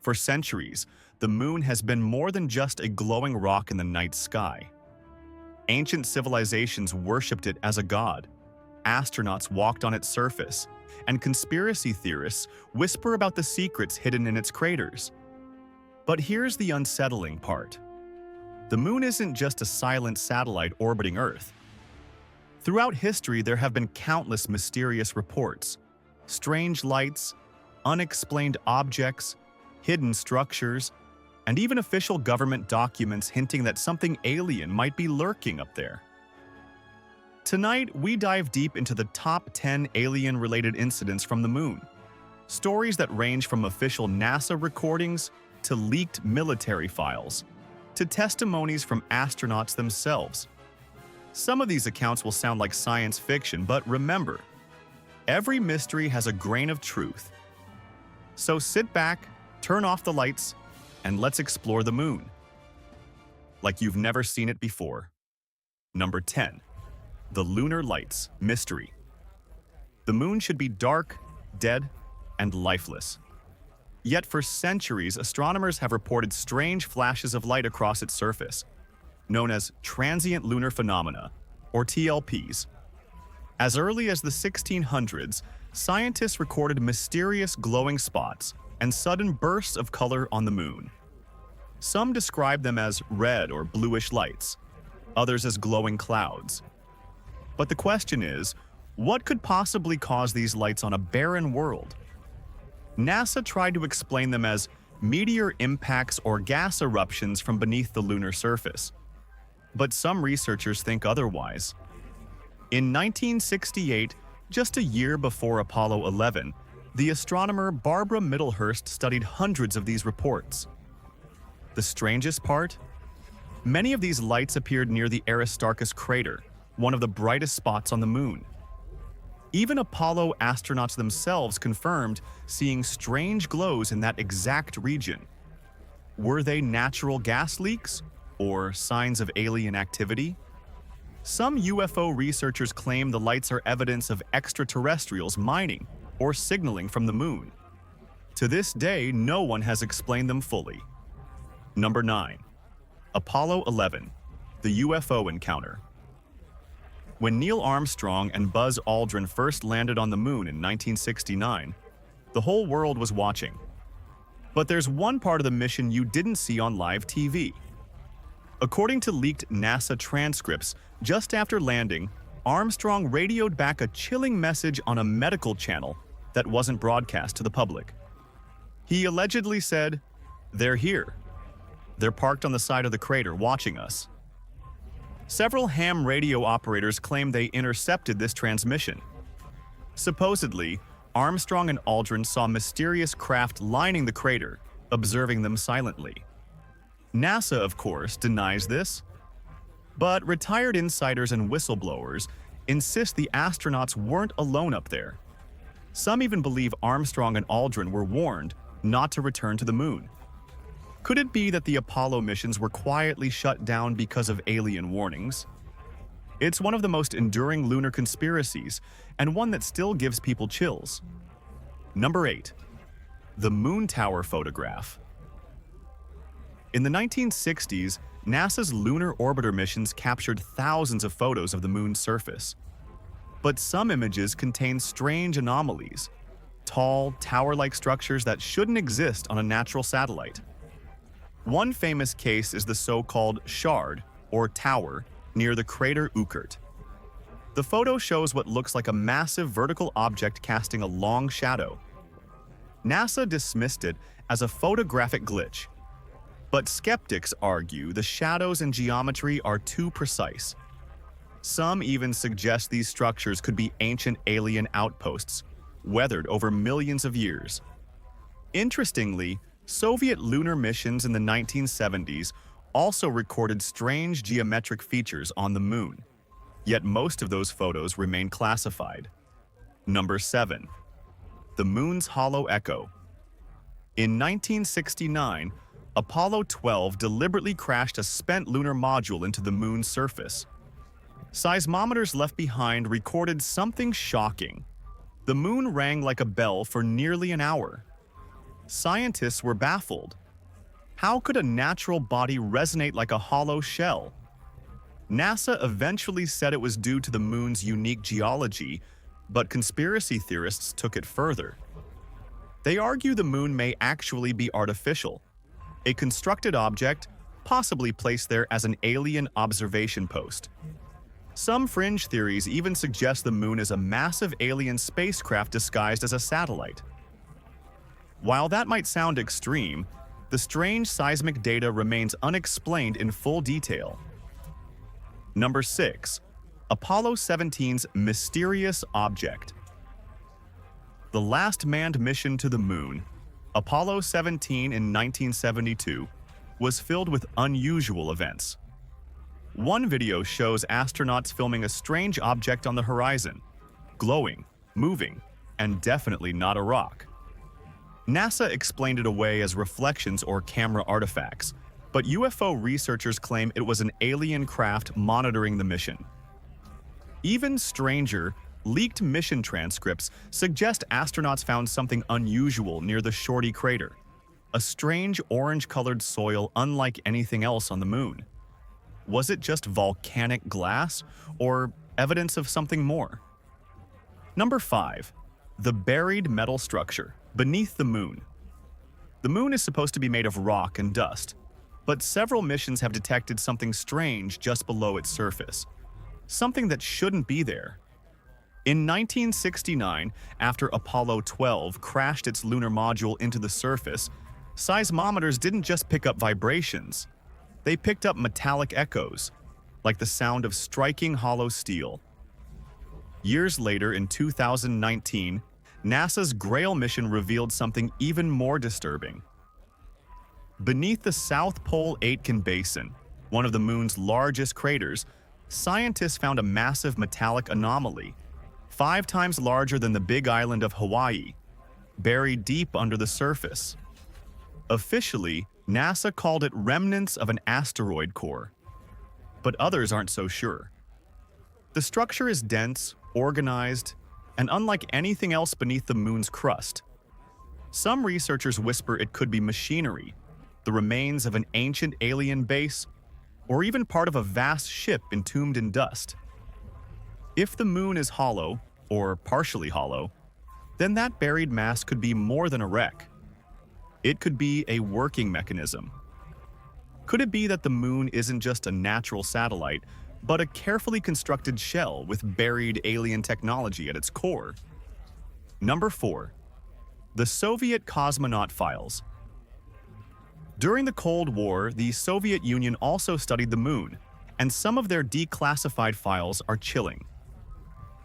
For centuries, the moon has been more than just a glowing rock in the night sky. Ancient civilizations worshipped it as a god. Astronauts walked on its surface, and conspiracy theorists whisper about the secrets hidden in its craters. But here's the unsettling part. The moon isn't just a silent satellite orbiting Earth. Throughout history, there have been countless mysterious reports, strange lights, unexplained objects, hidden structures, and even official government documents hinting that something alien might be lurking up there. Tonight, we dive deep into the top 10 alien-related incidents from the moon. Stories that range from official NASA recordings to leaked military files, to testimonies from astronauts themselves. Some of these accounts will sound like science fiction, but remember, every mystery has a grain of truth. So sit back, turn off the lights, and let's explore the moon like you've never seen it before. Number 10. The lunar lights mystery. The moon should be dark, dead, and lifeless. Yet for centuries, astronomers have reported strange flashes of light across its surface, known as transient lunar phenomena, or TLPs. As early as the 1600s, scientists recorded mysterious glowing spots and sudden bursts of color on the moon. Some describe them as red or bluish lights, others as glowing clouds. But the question is, what could possibly cause these lights on a barren world? NASA tried to explain them as meteor impacts or gas eruptions from beneath the lunar surface. But some researchers think otherwise. In 1968, just a year before Apollo 11, the astronomer Barbara Mittelhurst studied hundreds of these reports. The strangest part? Many of these lights appeared near the Aristarchus crater, one of the brightest spots on the moon. Even Apollo astronauts themselves confirmed seeing strange glows in that exact region. Were they natural gas leaks or signs of alien activity? Some UFO researchers claim the lights are evidence of extraterrestrials mining or signaling from the moon. To this day, no one has explained them fully. Number 9. Apollo 11, the UFO Encounter. When Neil Armstrong and Buzz Aldrin first landed on the moon in 1969, the whole world was watching. But there's one part of the mission you didn't see on live TV. According to leaked NASA transcripts, just after landing, Armstrong radioed back a chilling message on a medical channel that wasn't broadcast to the public. He allegedly said, "They're here. They're parked on the side of the crater watching us." Several ham radio operators claim they intercepted this transmission. Supposedly, Armstrong and Aldrin saw mysterious craft lining the crater, observing them silently. NASA, of course, denies this. But retired insiders and whistleblowers insist the astronauts weren't alone up there. Some even believe Armstrong and Aldrin were warned not to return to the moon. Could it be that the Apollo missions were quietly shut down because of alien warnings? It's one of the most enduring lunar conspiracies, and one that still gives people chills. Number 8. The Moon Tower Photograph. In the 1960s, NASA's lunar orbiter missions captured thousands of photos of the moon's surface. But some images contain strange anomalies, tall, tower-like structures that shouldn't exist on a natural satellite. One famous case is the so-called shard, or tower, near the crater Oort. The photo shows what looks like a massive vertical object casting a long shadow. NASA dismissed it as a photographic glitch. But skeptics argue the shadows and geometry are too precise. Some even suggest these structures could be ancient alien outposts, weathered over millions of years. Interestingly, Soviet lunar missions in the 1970s also recorded strange geometric features on the moon, yet most of those photos remain classified. Number 7. The Moon's Hollow Echo. In 1969, Apollo 12 deliberately crashed a spent lunar module into the moon's surface. Seismometers left behind recorded something shocking. The moon rang like a bell for nearly an hour. Scientists were baffled. How could a natural body resonate like a hollow shell? NASA eventually said it was due to the moon's unique geology, but conspiracy theorists took it further. They argue the moon may actually be artificial, a constructed object possibly placed there as an alien observation post. Some fringe theories even suggest the moon is a massive alien spacecraft disguised as a satellite. While that might sound extreme, the strange seismic data remains unexplained in full detail. Number 6. Apollo 17's mysterious object. The last manned mission to the moon, Apollo 17 in 1972, was filled with unusual events. One video shows astronauts filming a strange object on the horizon, glowing, moving, and definitely not a rock. NASA explained it away as reflections or camera artifacts, but UFO researchers claim it was an alien craft monitoring the mission. Even stranger, leaked mission transcripts suggest astronauts found something unusual near the Shorty crater, a strange orange-colored soil unlike anything else on the moon. Was it just volcanic glass, or evidence of something more? Number 5. The buried metal structure beneath the moon. The moon is supposed to be made of rock and dust, but several missions have detected something strange just below its surface. Something that shouldn't be there. In 1969, after Apollo 12 crashed its lunar module into the surface, seismometers didn't just pick up vibrations. They picked up metallic echoes, like the sound of striking hollow steel. Years later, in 2019, NASA's Grail mission revealed something even more disturbing. Beneath the South Pole Aitken Basin, one of the moon's largest craters, scientists found a massive metallic anomaly, 5 times larger than the Big Island of Hawaii, buried deep under the surface. Officially, NASA called it remnants of an asteroid core, but others aren't so sure. The structure is dense, organized, and unlike anything else beneath the moon's crust. Some researchers whisper it could be machinery, the remains of an ancient alien base, or even part of a vast ship entombed in dust. If the moon is hollow, or partially hollow, then that buried mass could be more than a wreck. It could be a working mechanism. Could it be that the moon isn't just a natural satellite, but a carefully constructed shell with buried alien technology at its core? Number 4. The Soviet Cosmonaut Files. During the Cold War, the Soviet Union also studied the moon, and some of their declassified files are chilling.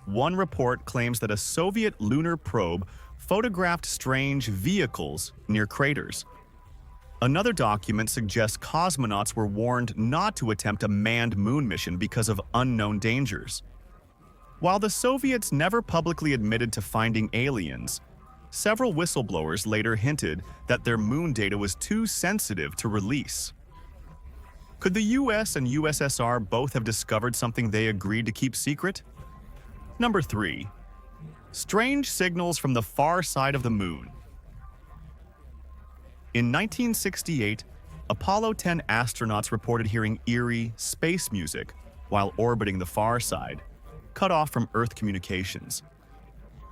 One report claims that a Soviet lunar probe photographed strange vehicles near craters. Another document suggests cosmonauts were warned not to attempt a manned moon mission because of unknown dangers. While the Soviets never publicly admitted to finding aliens, several whistleblowers later hinted that their moon data was too sensitive to release. Could the US and USSR both have discovered something they agreed to keep secret? Number 3. Strange signals from the far side of the moon. In 1968, Apollo 10 astronauts reported hearing eerie space music while orbiting the far side, cut off from Earth communications.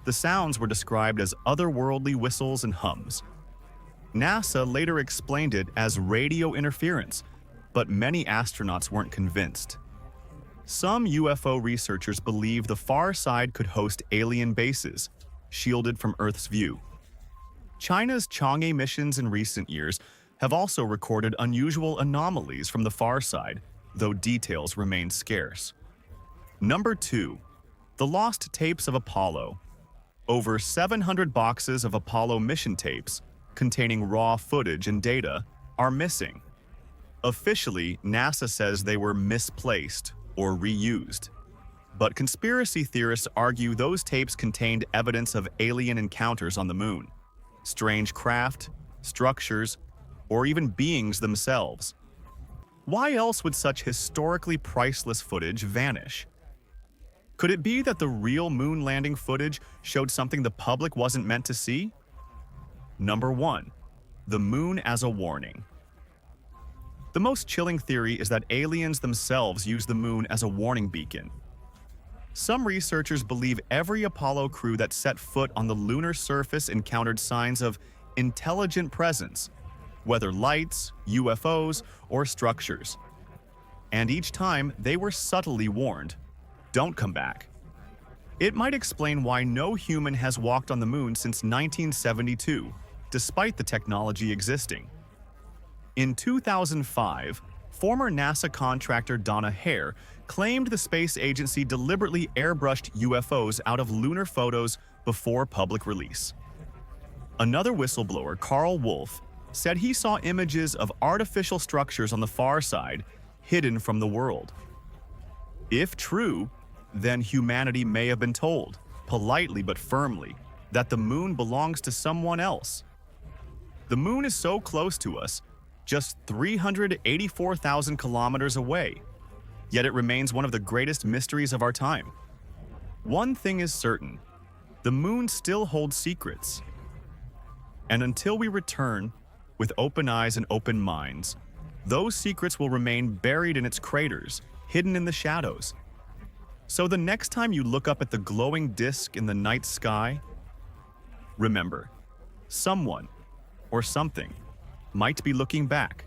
The sounds were described as otherworldly whistles and hums. NASA later explained it as radio interference, but many astronauts weren't convinced. Some UFO researchers believe the far side could host alien bases, shielded from Earth's view. China's Chang'e missions in recent years have also recorded unusual anomalies from the far side, though details remain scarce. Number 2. The lost tapes of Apollo. Over 700 boxes of Apollo mission tapes, containing raw footage and data, are missing. Officially, NASA says they were misplaced or reused. But conspiracy theorists argue those tapes contained evidence of alien encounters on the moon, strange craft, structures, or even beings themselves. Why else would such historically priceless footage vanish? Could it be that the real moon landing footage showed something the public wasn't meant to see? Number 1. the moon as a warning. The most chilling theory is that aliens themselves use the moon as a warning beacon. Some researchers believe every Apollo crew that set foot on the lunar surface encountered signs of intelligent presence, whether lights, UFOs, or structures. And each time, they were subtly warned, "Don't come back." It might explain why no human has walked on the moon since 1972, despite the technology existing. In 2005, former NASA contractor Donna Hare claimed the space agency deliberately airbrushed UFOs out of lunar photos before public release. Another whistleblower, Carl Wolf, said he saw images of artificial structures on the far side, hidden from the world. If true, then humanity may have been told, politely but firmly, that the moon belongs to someone else. The moon is so close to us, just 384,000 kilometers away, yet it remains one of the greatest mysteries of our time. One thing is certain, the moon still holds secrets. And until we return, with open eyes and open minds, those secrets will remain buried in its craters, hidden in the shadows. So the next time you look up at the glowing disk in the night sky, remember, someone or something might be looking back.